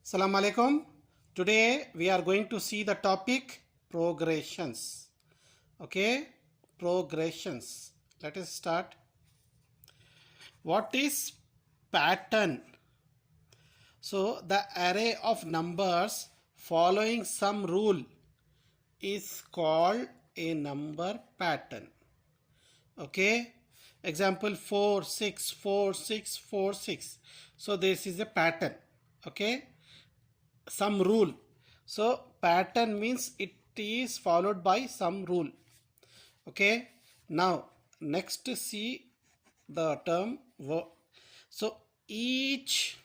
Assalamu alaikum. Today we are going to see the topic progressions. Okay, progressions. Let us start. What is pattern? So the array of numbers following some rule is called a number pattern. Okay, example 4 6 4 6 4 6. So this is a pattern. Okay, some rule. So pattern means it is followed by some rule. Okay, now next see the term. So each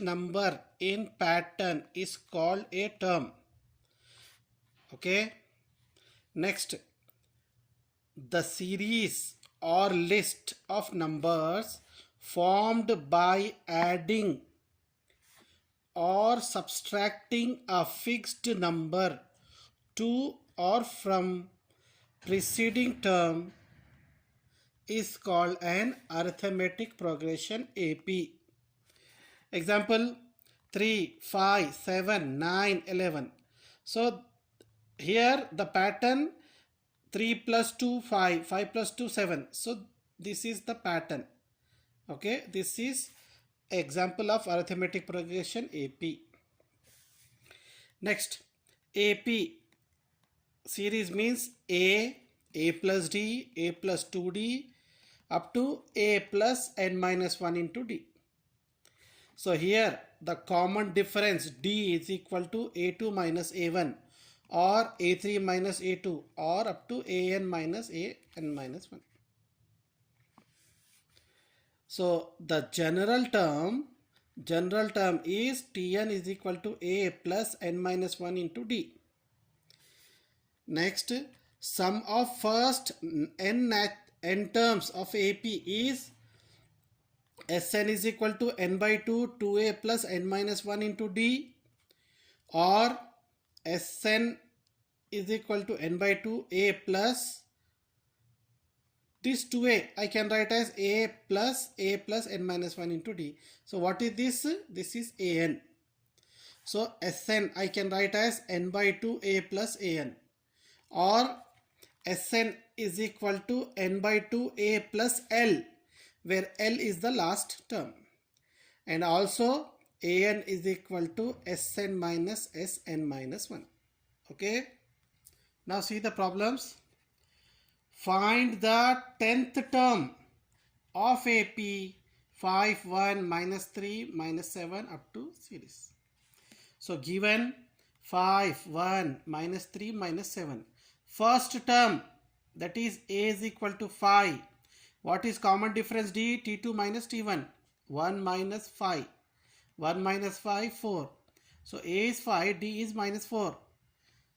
number in pattern is called a term. Okay, next the series or list of numbers formed by adding or subtracting a fixed number to or from preceding term is called an arithmetic progression AP. Example 3, 5, 7, 9, 11. So here the pattern 3 plus 2, 5, 5 plus 2, 7. So this is the pattern. Okay, this is example of arithmetic progression AP. Next, AP series means A plus D, A plus 2D up to A plus n minus 1 into D. So here the common difference D is equal to A2 minus A1 or A3 minus A2 or up to AN minus AN minus 1. So the general term is Tn is equal to A plus n minus 1 into D. Next, sum of first n terms of AP is Sn is equal to n by 2 2a plus n minus 1 into D, or Sn is equal to n by 2 a plus this 2a I can write as a plus n minus 1 into D. So what is this? This is an. So Sn I can write as n by 2 a plus an, or Sn is equal to n by 2 a plus L, where L is the last term, and also an is equal to Sn minus Sn minus 1. Okay, now see the problems. Find the 10th term of AP 5, 1, minus 3, minus 7 up to series. So given 5, 1, minus 3, minus 7. First term, that is A is equal to 5. What is common difference D? T2 minus T1. 1 minus 5. 1 minus 5, 4. So A is 5, D is minus 4.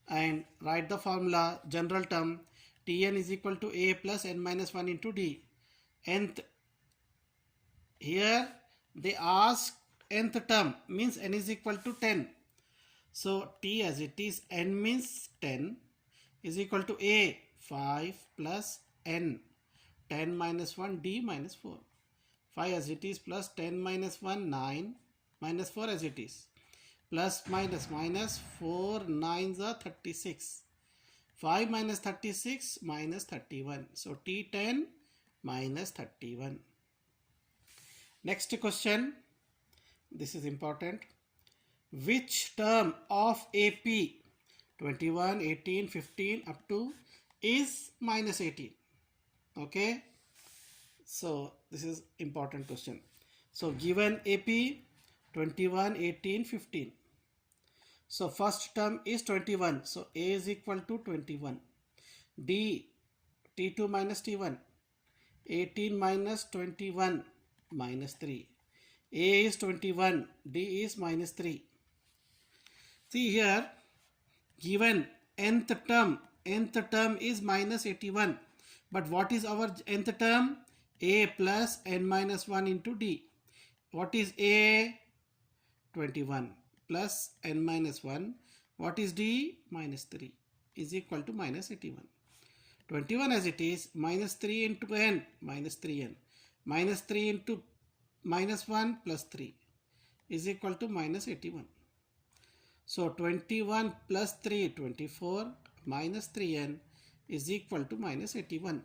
And write the formula, general term, Tn is equal to A plus n minus 1 into D. Nth, here they ask nth term means n is equal to 10. So T as it is, n means 10 is equal to A 5 plus n 10 minus 1 D minus 4. 5 as it is plus 10 minus 1 9 minus 4 as it is. Plus minus 4 9s are 36. 5 minus 36 minus 31. So T10 minus 31. Next question. This is important. Which term of AP 21, 18, 15 up to is minus 18? Okay. So this is important question. So given AP 21, 18, 15. So first term is 21. So A is equal to 21. D, T2 minus T1. 18 minus 21 minus 3. A is 21. D is minus 3. See here, given nth term is minus 81. But what is our nth term? A plus n minus 1 into D. What is A? 21 plus n minus 1. What is D? Minus 3 is equal to minus 81. 21 as it is, minus 3 into n, minus 3n. Minus 3 into minus 1 plus 3. is equal to minus 81. So 21 plus 3, 24, minus 3n is equal to minus 81.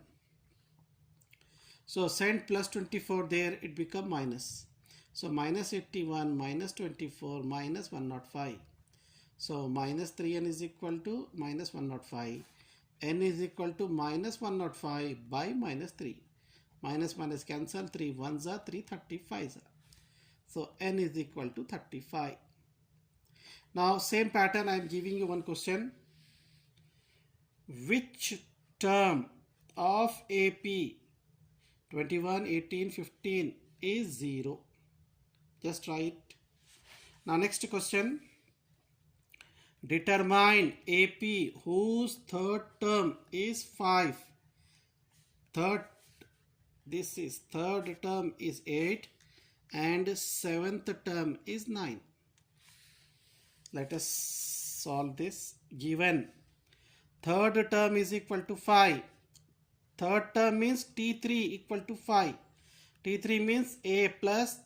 So send plus 24 there, it become minus. So minus 81 minus 24 minus 105. So minus 3n is equal to minus 105. N is equal to minus 105 by minus 3. Minus minus cancel, 3 1s are 3 35s. So n is equal to 35. Now same pattern, I am giving you one question. Which term of AP 21, 18, 15 is 0? Just write. Now next question. Determine AP whose third term is 5. Third term is 8 and seventh term is 9. Let us solve this. Given third term is equal to 5. Third term means T3 equal to 5. T3 means A plus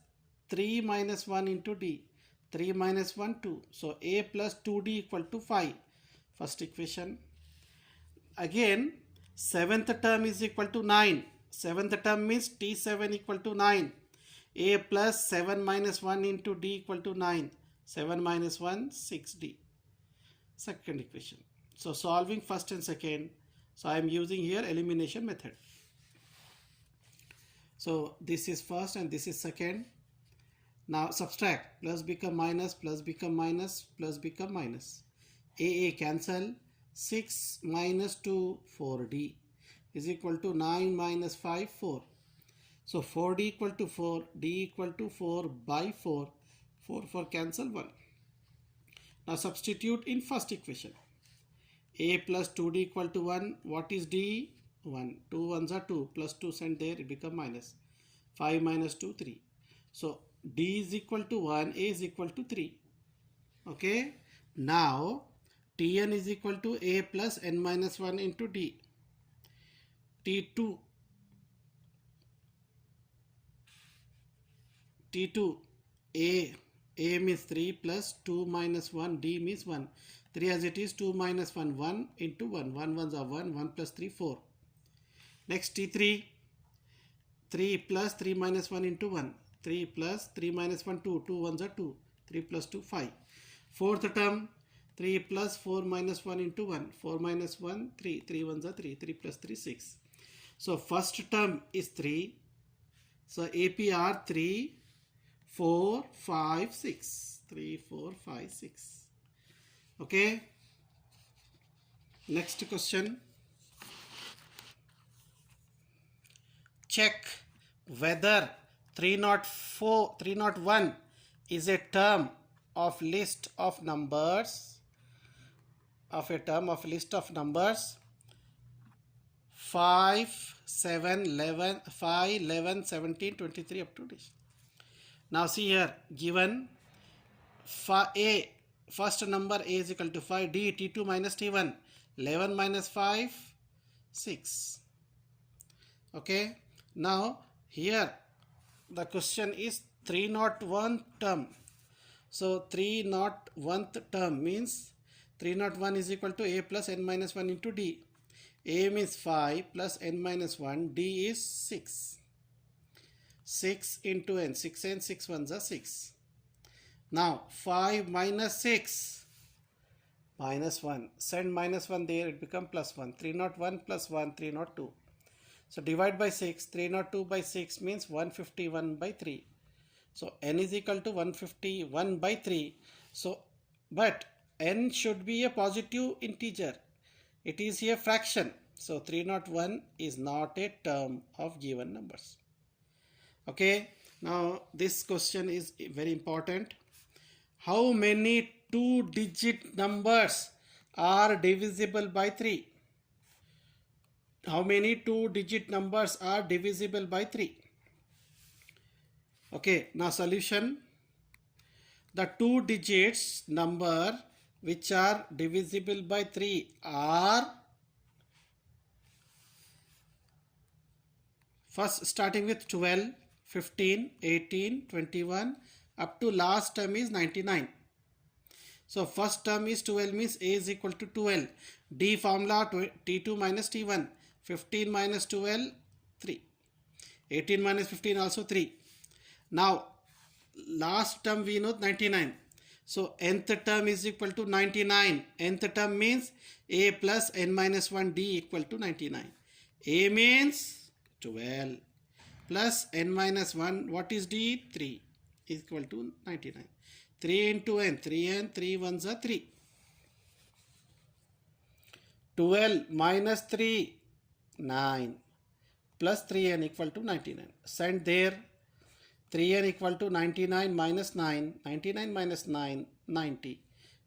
3 minus 1 into D. 3 minus 1, 2. So A plus 2D equal to 5. First equation. Again, seventh term is equal to 9. Seventh term means T7 equal to 9. A plus 7 minus 1 into D equal to 9. 7 minus 1, 6D. Second equation. So solving first and second. So I am using here elimination method. So this is first and this is second. Now subtract. Plus become minus, plus become minus, plus become minus. AA cancel. 6 minus 2, 4D is equal to 9 minus 5, 4. So 4D equal to 4, D equal to 4 by 4. 4 cancel 1. Now substitute in first equation. A plus 2D equal to 1. What is D? 1. 2 1s are 2. Plus 2 sent there, it become minus. 5 minus 2, 3. So D is equal to 1. A is equal to 3. Okay. Now Tn is equal to A plus n minus 1 into D. T2 A means 3 plus 2 minus 1, D means 1. 3 as it is, 2 minus 1, 1 into 1. 1 ones are 1, 1 plus 3, 4. Next T3, 3 plus 3 minus 1 into 1. 3 plus 3 minus 1, 2. 2 ones are 2. 3 plus 2, 5. Fourth term, 3 plus 4 minus 1 into 1. 4 minus 1, 3. 3 ones are 3. 3 plus 3, 6. So first term is 3. So APR 3, 4, 5, 6. 3, 4, 5, 6. Okay. Next question. Check whether 301 is a term of list of numbers 5, 7, 11, 5, 11, 17, 23 up to this. Now see here, given A, first number A is equal to 5, D, T2 minus T1, 11 minus 5, 6. Okay. Now here the question is 301 term. So 301th term means 301 is equal to A plus n minus 1 into D. A means 5 plus n minus 1. D is 6. 6 into n. 6 and 6 ones are 6. Now 5 minus 6. Minus 1. Send minus 1 there. It becomes plus 1. 301 plus 1. 302. So divide by 6. 302 by 6 means 151 by 3. So n is equal to 151 by 3. So but n should be a positive integer. It is a fraction. So 301 is not a term of given numbers. Okay. Now this question is very important. How many 2-digit numbers are divisible by 3? How many 2-digit numbers are divisible by 3? Okay. Now solution. The 2 digits number which are divisible by 3 are, first starting with 12, 15, 18, 21 up to last term is 99. So first term is 12 means A is equal to 12. D formula T2 minus T1. 15 minus 12, 3. 18 minus 15 also 3. Now last term we know 99. So nth term is equal to 99. Nth term means A plus n minus 1 D equal to 99. A means 12 plus n minus 1. What is D? 3 is equal to 99. 3 into n. 3n. 3 ones are 3. 12 minus 3. 9 plus 3n equal to 99. Send there. 3n equal to 99 minus 9. 99 minus 9, 90.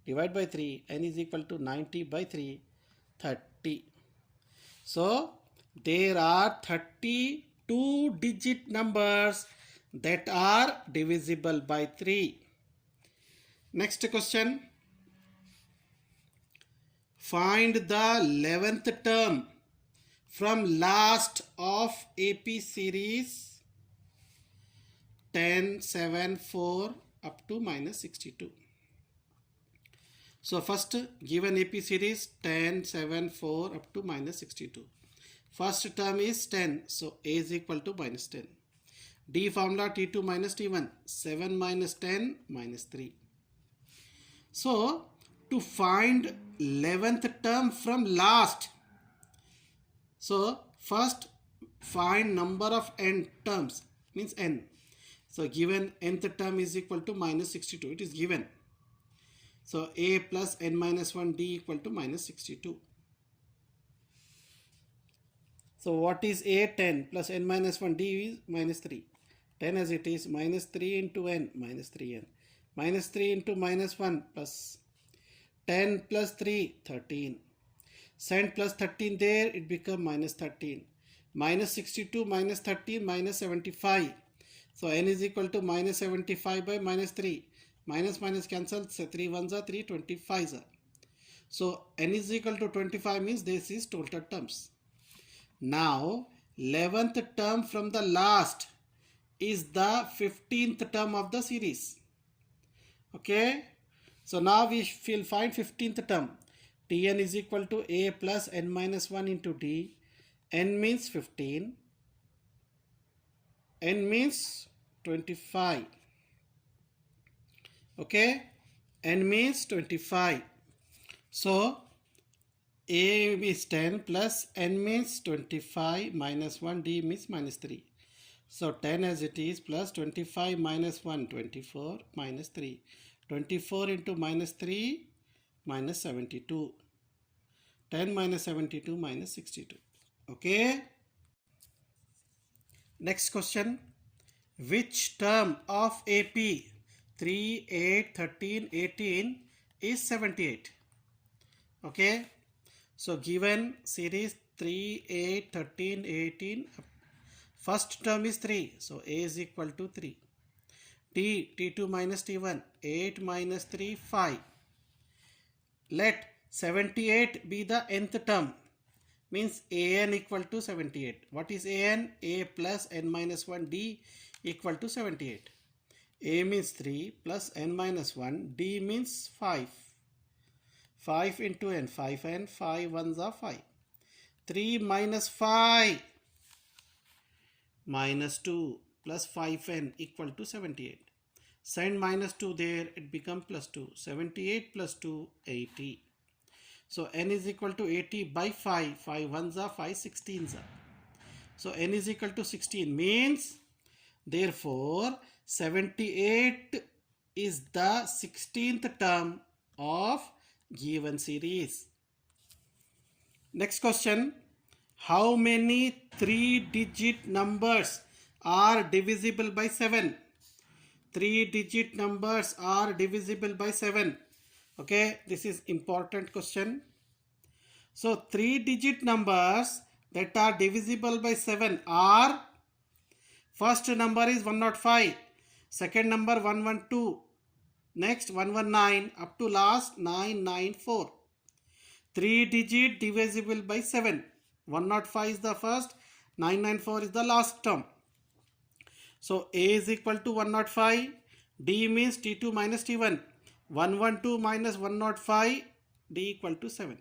Divide by 3. N is equal to 90 by 3, 30. So there are 32 digit numbers that are divisible by 3. Next question. Find the 11th term from last of AP series 10, 7, 4 up to minus 62. So first given AP series 10, 7, 4 up to minus 62. First term is 10. So A is equal to minus 10. D formula T2 minus T1. 7 minus 10 minus 3. So to find 11th term from last. So first find number of n terms, means n. So given nth term is equal to minus 62. It is given. So A plus n minus 1 D equal to minus 62. So what is A? 10 plus n minus 1 D is minus 3. 10 as it is, minus 3 into n minus 3n. Minus 3 into minus 1 plus 10 plus 3, 13. Send plus 13 there, it becomes minus 13. Minus 62 minus 13 minus 75. So n is equal to minus 75 by minus 3. Minus minus cancel, so 3 ones are 3, 25 are. So n is equal to 25 means this is total terms. Now 11th term from the last is the 15th term of the series. Okay. So now we will find 15th term. Tn is equal to A plus n minus 1 into D. N means 15. N means 25. Okay. N means 25. So A is 10 plus n means 25 minus 1 D means minus 3. So 10 as it is plus 25 minus 1, 24 minus 3. 24 into minus 3 minus 72. 10 minus 72 minus 62. Okay. Next question. Which term of AP 3, 8, 13, 18 is 78? Okay. So given series 3, 8, 13, 18. First term is 3. So A is equal to 3. T2 minus T1. 8 minus 3, 5. Let 78 be the nth term. Means an equal to 78. What is an? A plus n minus 1 D equal to 78. A means 3 plus n minus 1. D means 5. 5 into n. 5n. 5 ones are 5. 3 minus 5 minus 2 plus 5n equal to 78. Send minus 2 there, it becomes plus 2. 78 plus 2, 80. So n is equal to 80 by 5. 5 ones are 5, 16s are. So n is equal to 16 means therefore 78 is the 16th term of given series. Next question. How many 3-digit numbers are divisible by 7? 3-digit numbers are divisible by 7. Okay, this is important question. So 3-digit numbers that are divisible by 7 are, first number is 105, second number 112, next 119 up to last 994. 3-digit divisible by 7. 105 is the first, 994 is the last term. So A is equal to 105, D means T2 minus T1. 112 minus 105, D equal to 7.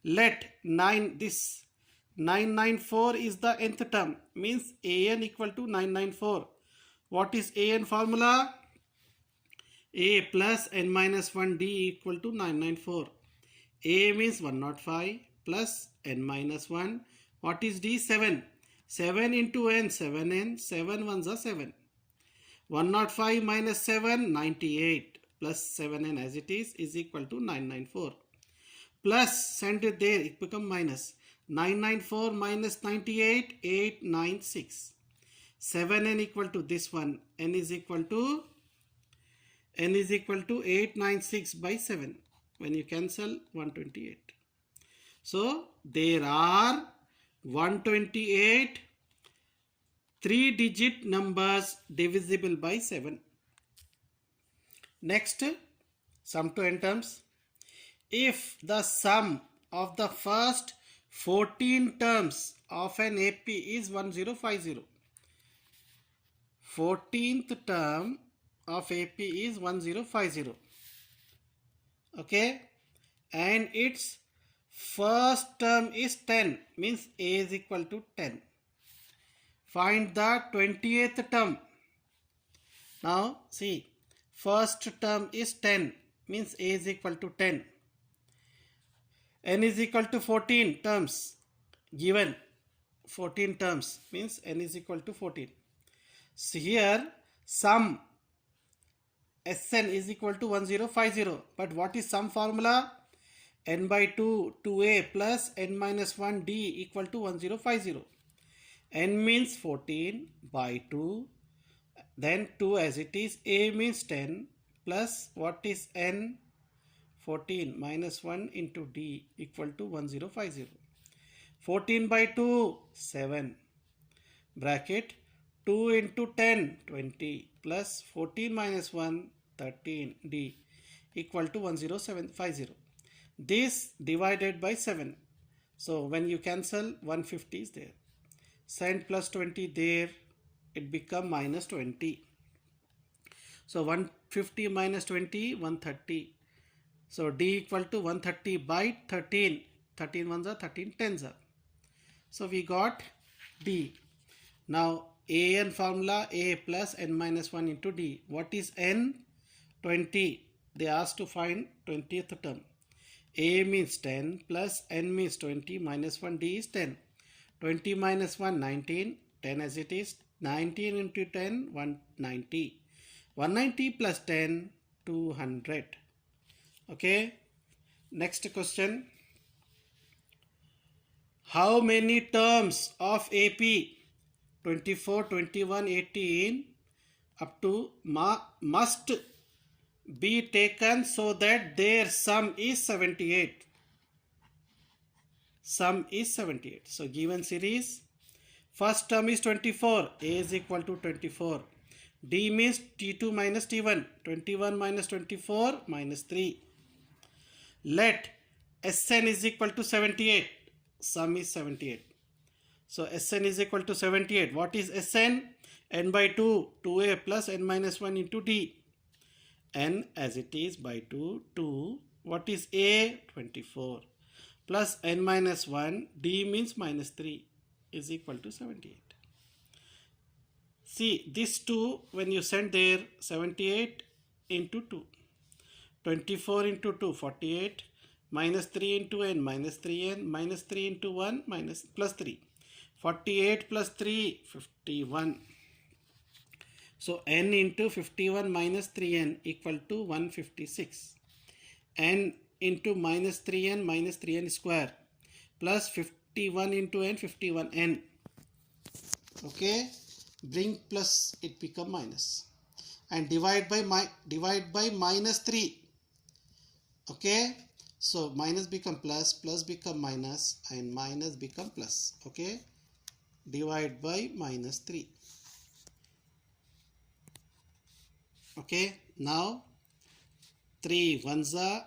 Let 994 is the nth term, means an equal to 994. What is an formula? A plus n minus 1 d equal to 994. A means 105 plus n minus 1. What is d? 7. 7 into n, 7n, 7 ones are 7. 105 minus 7, 98 plus 7n as it is equal to 994. Plus, send it there, it become minus. 994 minus 98, 896. 7n equal to this one, n is equal to 896 by 7. When you cancel, 128. So, there are 128 3-digit numbers divisible by 7. Next, sum to n terms. If the sum of the first 14 terms of an AP is 1050, 14th term of AP is 1050, okay, and its first term is 10, means A is equal to 10. Find the 20th term. Now see, first term is 10, means A is equal to 10. N is equal to 14 terms given. 14 terms means n is equal to 14. So here sum Sn is equal to 1050. But what is sum formula? N by 2 2a plus n minus 1 d equal to 1050. N means 14 by 2. Then 2 as it is. A means 10 plus what is n? 14 minus 1 into d equal to 1050. 14 by 2, 7. Bracket 2 into 10, 20 plus 14 minus 1, 13 d equal to 10750. This divided by 7. So when you cancel, 150 is there. Send plus 20 there, it become minus 20. So 150 minus 20, 130. So d equal to 130 by 13. 13 ones are 13 tens are. So we got d. Now an formula, a plus n minus 1 into d. What is n? 20. They asked to find 20th term. A means 10 plus n means 20 minus 1 d is 10. 20 minus 1, 19. 10 as it is. 19 into 10, 190. 190 plus 10, 200. Okay. Next question. How many terms of AP 24, 21, 18 up to must be taken so that their sum is 78? Sum is 78. So given series, first term is 24. A is equal to 24. D means T2 minus T1. 21 minus 24 minus 3. Let Sn is equal to 78. Sum is 78. So Sn is equal to 78. What is Sn? N by 2, 2a plus n minus 1 into d. N as it is by 2, 2. What is a? 24. Plus n minus 1, d means minus 3 is equal to 78. See, this 2 when you send there, 78 into 2. 24 into 2, 48. Minus 3 into n, minus 3n, minus 3 into 1, minus plus 3. 48 plus 3, 51. So n into 51 minus 3n equal to 156. N into minus 3n square plus 51 into n, 51n. Okay, bring plus, it become minus, and divide by minus 3. Okay, so minus become plus, plus become minus, and minus become plus. Okay, divide by minus 3. Okay, now 3 ones are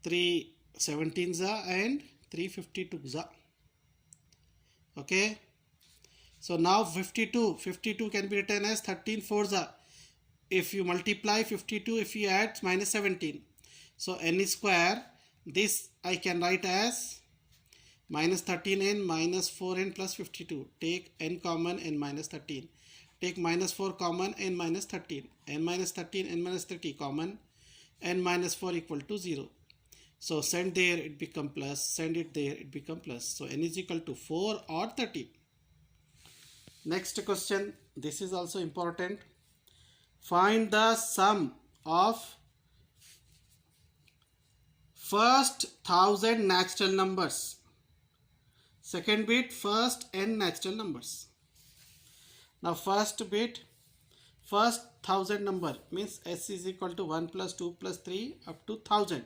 3 17s are and 3 52s are. Okay, So now 52 can be written as 13 fours are. If you multiply 52, if you add minus 17. So n square, this I can write as minus 13n minus 4n plus 52. Take n common, n minus 13. Take minus 4 common, n minus 13. n minus 13, n minus 30 common, n minus 4 equal to 0. So send there, it become plus. Send it there, it become plus. So n is equal to 4 or 13. Next question. This is also important. Find the sum of first 1000 natural numbers. Second bit, first n natural numbers. Now first bit, first 1000 number means s is equal to 1 plus 2 plus 3 up to 1000.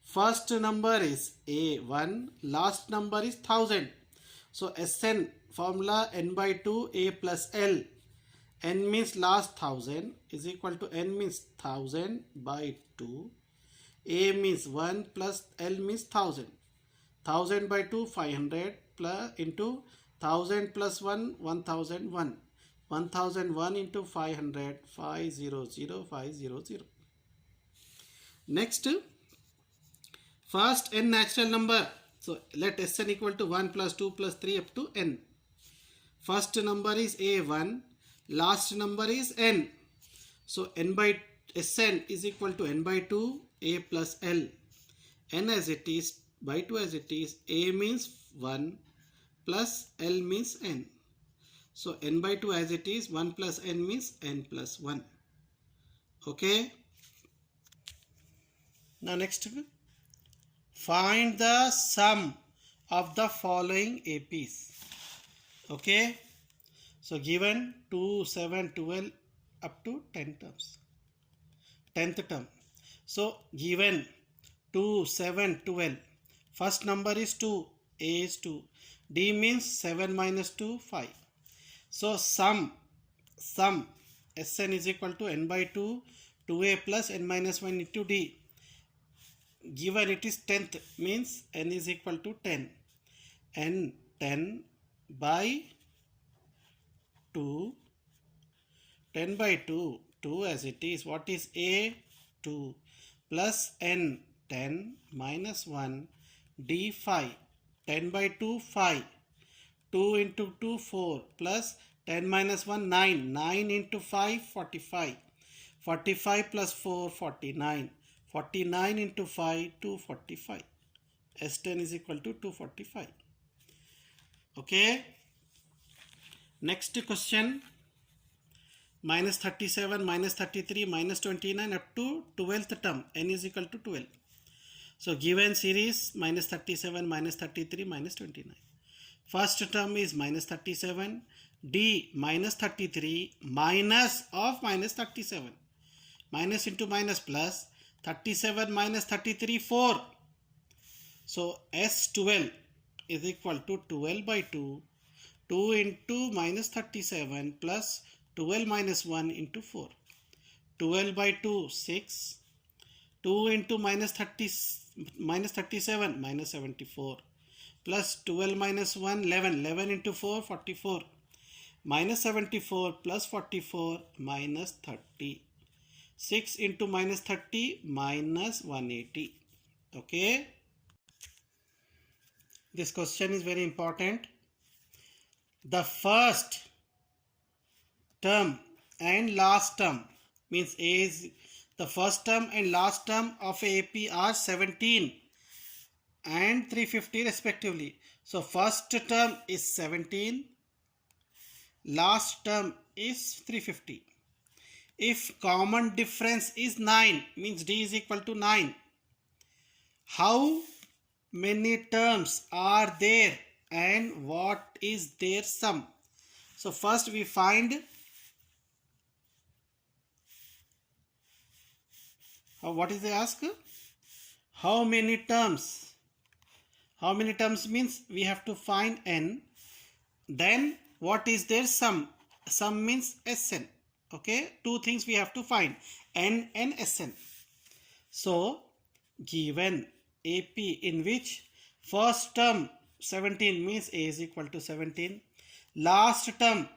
First number is a1, last number is 1000. So Sn formula n by 2 a plus l. N means last 1000 is equal to n means 1000 by 2. A means 1 plus L means 1000. 1000 by 2 500 plus into 1000 plus 1 1001. 1001 into 500 500 500. Next, first n natural number. So let Sn equal to 1 plus 2 plus 3 up to n. First number is a1. Last number is n. So n by Sn is equal to n by 2 a plus l. N as it is, by 2 as it is. A means 1 plus l means n. So n by 2 as it is, 1 plus n means n plus 1. Okay. Now next, find the sum of the following APs. Okay. So given 2, 7, 12 up to 10 terms. 10th term. So given 2, 7, 12. First number is 2. A is 2. D means 7 minus 2, 5. So sum Sn is equal to n by 2, 2a plus n minus 1 into D. Given it is 10th means n is equal to 10. N 10 by 2, 10 by 2, 2 as it is. What is A? 2 plus n 10 minus 1 D 5. 10 by 2 5. 2 into 2 4 plus 10 minus 1 9. 9 into 5 45. 45 plus 4 49. 49 into 5 245. S10 is equal to 245. Okay. Next question. Minus 37, minus 33, minus 29 up to 12th term. N is equal to 12. So given series minus 37, minus 33, minus 29. First term is minus 37. D minus 33 minus of minus 37. Minus into minus plus. 37 minus 33 4. So S12 is equal to 12 by 2. 2 into minus 37 plus 12 minus 1 into 4. 12 by 2 6. 2 into minus 37 minus 74 plus 12 minus 1 11. 11 into 4 44. Minus 74 plus 44 minus 30. 6 into minus 30 minus 180. Okay. This question is very important. The first term and last term means A is the first term and last term of AP are 17 and 350 respectively. So first term is 17, last term is 350. If common difference is 9 means D is equal to 9. How many terms are there and what is their sum? So first we find what is they ask? How many terms? How many terms means we have to find n. Then what is their sum? Sum means Sn. Okay, two things we have to find, n and Sn. So given AP in which first term 17 means A is equal to 17. Last term,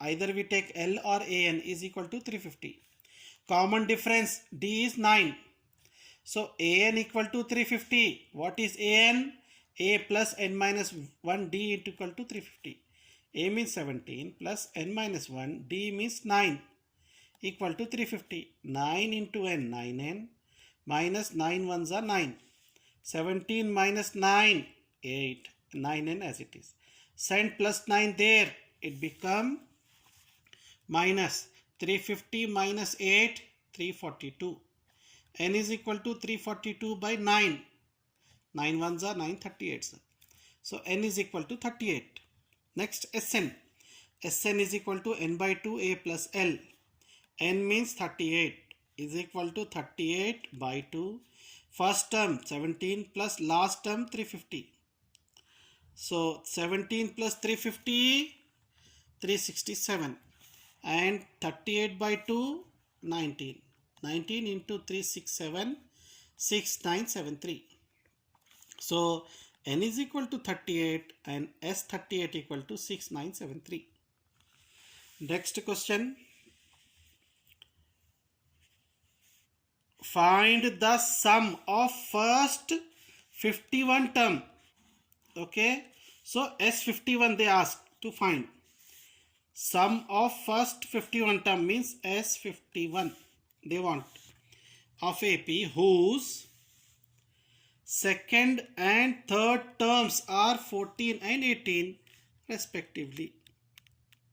either we take L or AN, is equal to 350. Common difference D is 9. So AN equal to 350. What is AN? A plus n minus 1 D equal to 350. A means 17 plus n minus 1 D means 9 equal to 350. 9 into n, 9n minus 9 ones are 9. 17 minus 9, 8. 9n as it is. Send plus 9 there. It become minus 350 minus 8, 342. N is equal to 342 by 9. 9 ones are 9, 38. So n is equal to 38. Next Sn. Sn is equal to n by 2 a plus L. N means 38 is equal to 38 by 2. First term 17 plus last term 350. So 17 plus 350, 367. And 38 by 2, 19. 19 into 367, 6973. So n is equal to 38 and S38 equal to 6973. Next question. Find the sum of first 51 term. Okay. So S51 they ask to find. Sum of first 51 term means S51 they want of AP whose second and third terms are 14 and 18 respectively.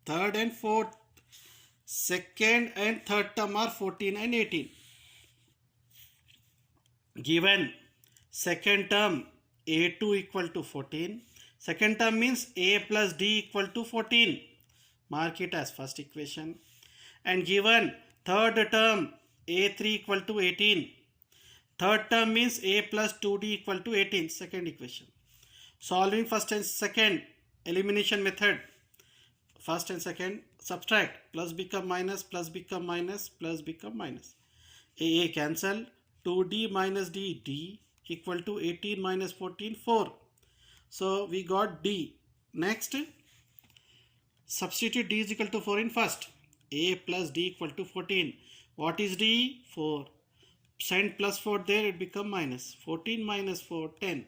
Third and fourth, second and third term are 14 and 18. Given second term A2 equal to 14. Second term means A plus D equal to 14. Mark it as first equation. And given third term A3 equal to 18. Third term means A plus 2D equal to 18. Second equation. Solving first and second, elimination method. First and second, subtract. Plus become minus, plus become minus, plus become minus. A cancel. 2D minus D, D equal to 18 minus 14, 4. So we got D. Next, substitute D is equal to 4 in first. A plus D equal to 14. What is D? 4. Send plus 4 there, it become minus. 14 minus 4, 10.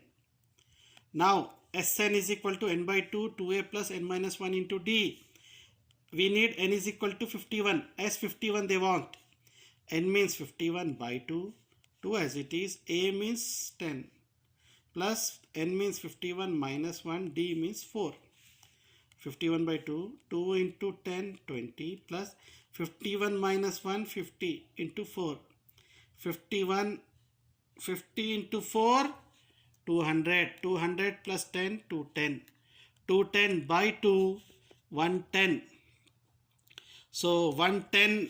Now, Sn is equal to n by 2, 2a plus n minus 1 into D. We need n is equal to 51. S51 they want. N means 51 by 2. 2 as it is. A means 10. Plus n means 51 minus 1. D means 4. 51 by 2. 2 into 10, 20. Plus 51 minus 1, 50 into 4. 51, 50 into 4, 200. 200 plus 10, 210. 210 by 2, 110. So 110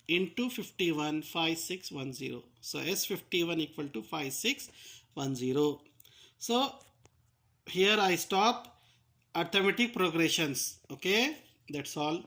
into 51, 5610. So S51 equal to 5610. So here I stop arithmetic progressions. Okay, that's all.